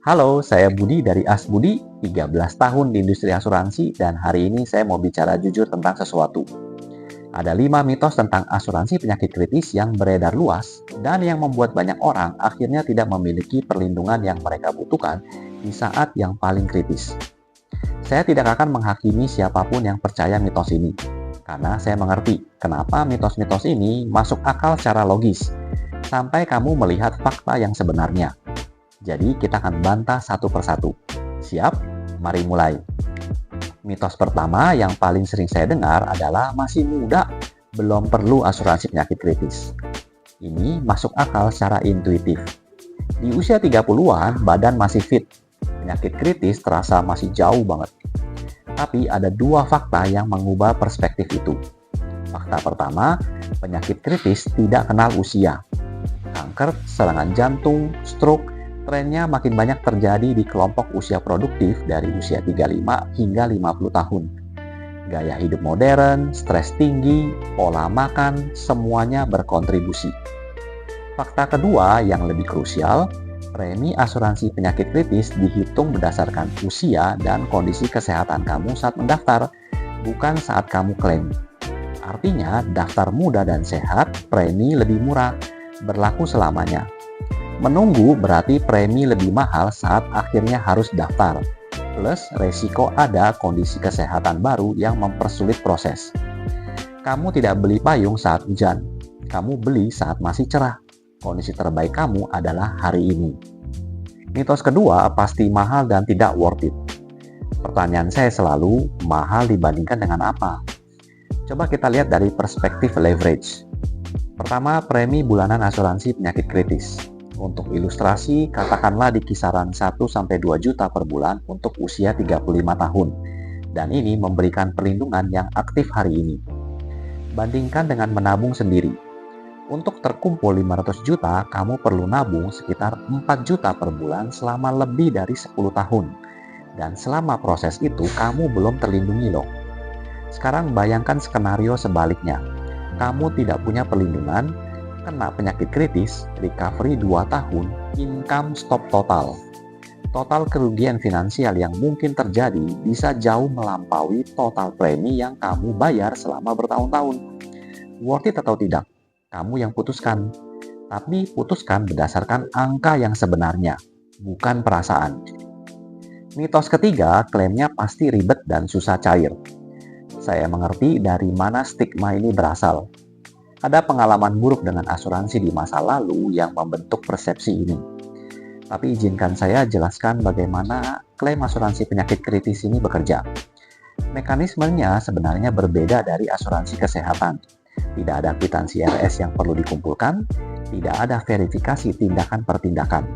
Halo, saya Budi dari Asbudi, 13 tahun di industri asuransi dan hari ini saya mau bicara jujur tentang sesuatu. Ada 5 mitos tentang asuransi penyakit kritis yang beredar luas dan yang membuat banyak orang akhirnya tidak memiliki perlindungan yang mereka butuhkan di saat yang paling kritis. Saya tidak akan menghakimi siapapun yang percaya mitos ini, karena saya mengerti kenapa mitos-mitos ini masuk akal secara logis, sampai kamu melihat fakta yang sebenarnya. Jadi kita akan bantah satu persatu. Siap? Mari mulai. Mitos pertama yang paling sering saya dengar adalah masih muda, belum perlu asuransi penyakit kritis. Ini masuk akal secara intuitif. Di usia 30-an, badan masih fit. Penyakit kritis terasa masih jauh banget. Tapi ada dua fakta yang mengubah perspektif itu. Fakta pertama, penyakit kritis tidak kenal usia. Kanker, serangan jantung, stroke, trennya makin banyak terjadi di kelompok usia produktif dari usia 35 hingga 50 tahun. Gaya hidup modern, stres tinggi, pola makan, semuanya berkontribusi. Fakta kedua yang lebih krusial, premi asuransi penyakit kritis dihitung berdasarkan usia dan kondisi kesehatan kamu saat mendaftar, bukan saat kamu klaim. Artinya, daftar muda dan sehat, premi lebih murah, berlaku selamanya. Menunggu berarti premi lebih mahal saat akhirnya harus daftar. Plus, resiko ada kondisi kesehatan baru yang mempersulit proses. Kamu tidak beli payung saat hujan, kamu beli saat masih cerah. Kondisi terbaik kamu adalah hari ini. Mitos kedua pasti mahal dan tidak worth it. Pertanyaan saya selalu, mahal dibandingkan dengan apa? Coba kita lihat dari perspektif leverage. Pertama, premi bulanan asuransi penyakit kritis. Untuk ilustrasi, katakanlah di kisaran 1-2 juta per bulan untuk usia 35 tahun. Dan ini memberikan perlindungan yang aktif hari ini. Bandingkan dengan menabung sendiri. Untuk terkumpul 500 juta, kamu perlu nabung sekitar 4 juta per bulan selama lebih dari 10 tahun. Dan selama proses itu, kamu belum terlindungi loh. Sekarang bayangkan skenario sebaliknya. Kamu tidak punya perlindungan, kena penyakit kritis, recovery 2 tahun, income stop total. Total kerugian finansial yang mungkin terjadi bisa jauh melampaui total premi yang kamu bayar selama bertahun-tahun. Worth it atau tidak? Kamu yang putuskan. Tapi putuskan berdasarkan angka yang sebenarnya, bukan perasaan. Mitos ketiga, klaimnya pasti ribet dan susah cair. Saya mengerti dari mana stigma ini berasal. Ada pengalaman buruk dengan asuransi di masa lalu yang membentuk persepsi ini. Tapi izinkan saya jelaskan bagaimana klaim asuransi penyakit kritis ini bekerja. Mekanismenya sebenarnya berbeda dari asuransi kesehatan. Tidak ada kwitansi RS yang perlu dikumpulkan, tidak ada verifikasi tindakan per tindakan.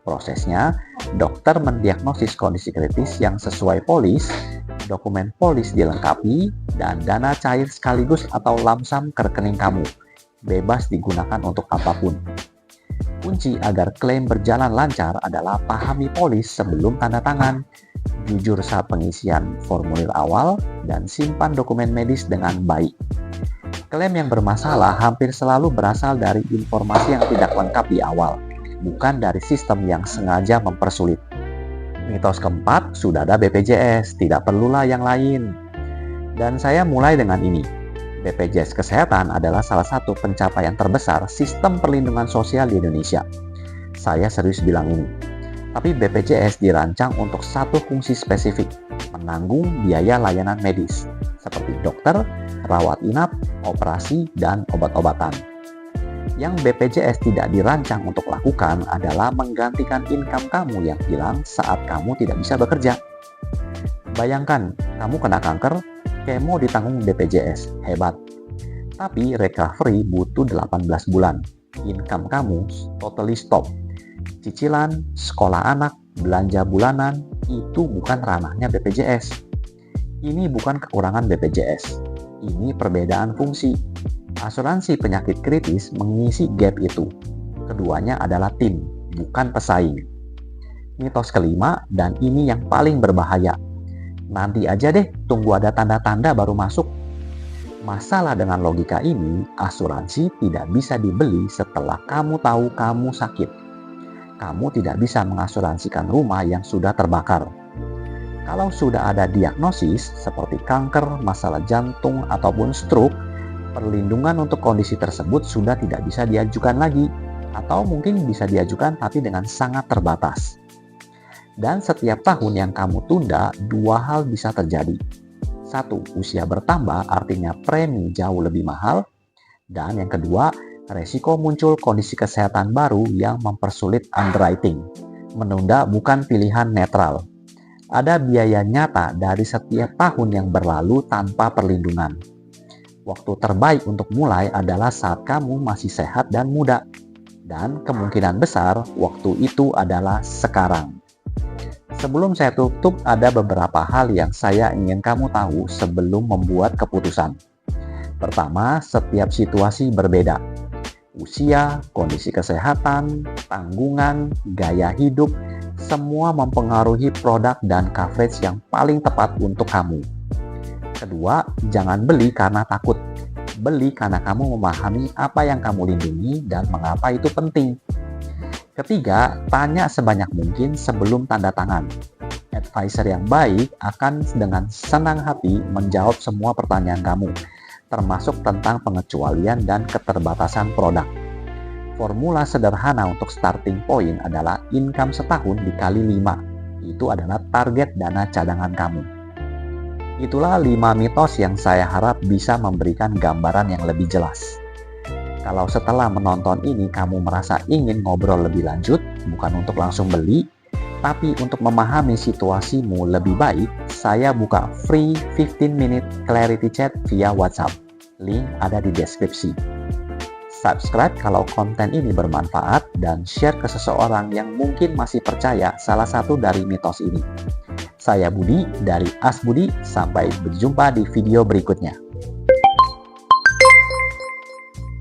Prosesnya, dokter mendiagnosis kondisi kritis yang sesuai polis, dokumen polis dilengkapi, dan dana cair sekaligus atau lamsam ke rekening kamu, bebas digunakan untuk apapun. Kunci agar klaim berjalan lancar adalah pahami polis sebelum tanda tangan, jujur saat pengisian formulir awal, dan simpan dokumen medis dengan baik. Klaim yang bermasalah hampir selalu berasal dari informasi yang tidak lengkap di awal, bukan dari sistem yang sengaja mempersulit. Mitos keempat, sudah ada BPJS, tidak perlulah yang lain. Dan saya mulai dengan ini. BPJS Kesehatan adalah salah satu pencapaian terbesar sistem perlindungan sosial di Indonesia. Saya serius bilang ini. Tapi BPJS dirancang untuk satu fungsi spesifik, menanggung biaya layanan medis, seperti dokter, rawat inap, operasi, dan obat-obatan. Yang BPJS tidak dirancang untuk lakukan adalah menggantikan income kamu yang hilang saat kamu tidak bisa bekerja. Bayangkan, kamu kena kanker, kemo ditanggung BPJS, hebat. Tapi recovery butuh 18 bulan. Income kamu totally stop. Cicilan, sekolah anak, belanja bulanan, itu bukan ranahnya BPJS. Ini bukan kekurangan BPJS. Ini perbedaan fungsi. Asuransi penyakit kritis mengisi gap itu. Keduanya adalah tim, bukan pesaing. Mitos kelima, dan ini yang paling berbahaya. Nanti aja deh, tunggu ada tanda-tanda baru masuk. Masalah dengan logika ini, asuransi tidak bisa dibeli setelah kamu tahu kamu sakit. kamu tidak bisa mengasuransikan rumah yang sudah terbakar. Kalau sudah ada diagnosis seperti kanker, masalah jantung, ataupun stroke, perlindungan untuk kondisi tersebut sudah tidak bisa diajukan lagi, atau mungkin bisa diajukan tapi dengan sangat terbatas. Dan setiap tahun yang kamu tunda, dua hal bisa terjadi. Satu, usia bertambah artinya premi jauh lebih mahal. Dan yang kedua, resiko muncul kondisi kesehatan baru yang mempersulit underwriting. Menunda bukan pilihan netral. Ada biaya nyata dari setiap tahun yang berlalu tanpa perlindungan. Waktu terbaik untuk mulai adalah saat kamu masih sehat dan muda. Dan kemungkinan besar waktu itu adalah sekarang. Sebelum saya tutup, ada beberapa hal yang saya ingin kamu tahu sebelum membuat keputusan. Pertama, setiap situasi berbeda. Usia, kondisi kesehatan, tanggungan, gaya hidup, semua mempengaruhi produk dan coverage yang paling tepat untuk kamu. Kedua, jangan beli karena takut. Beli karena kamu memahami apa yang kamu lindungi dan mengapa itu penting. Ketiga, tanya sebanyak mungkin sebelum tanda tangan. Advisor yang baik akan dengan senang hati menjawab semua pertanyaan kamu, termasuk tentang pengecualian dan keterbatasan produk. Formula sederhana untuk starting point adalah income setahun dikali 5. Itu adalah target dana cadangan kamu. Itulah 5 mitos yang saya harap bisa memberikan gambaran yang lebih jelas. Kalau setelah menonton ini kamu merasa ingin ngobrol lebih lanjut, bukan untuk langsung beli, tapi untuk memahami situasimu lebih baik, saya buka free 15-minute clarity chat via WhatsApp. Link ada di deskripsi. Subscribe kalau konten ini bermanfaat dan share ke seseorang yang mungkin masih percaya salah satu dari mitos ini. Saya Budi dari As Budi, sampai berjumpa di video berikutnya.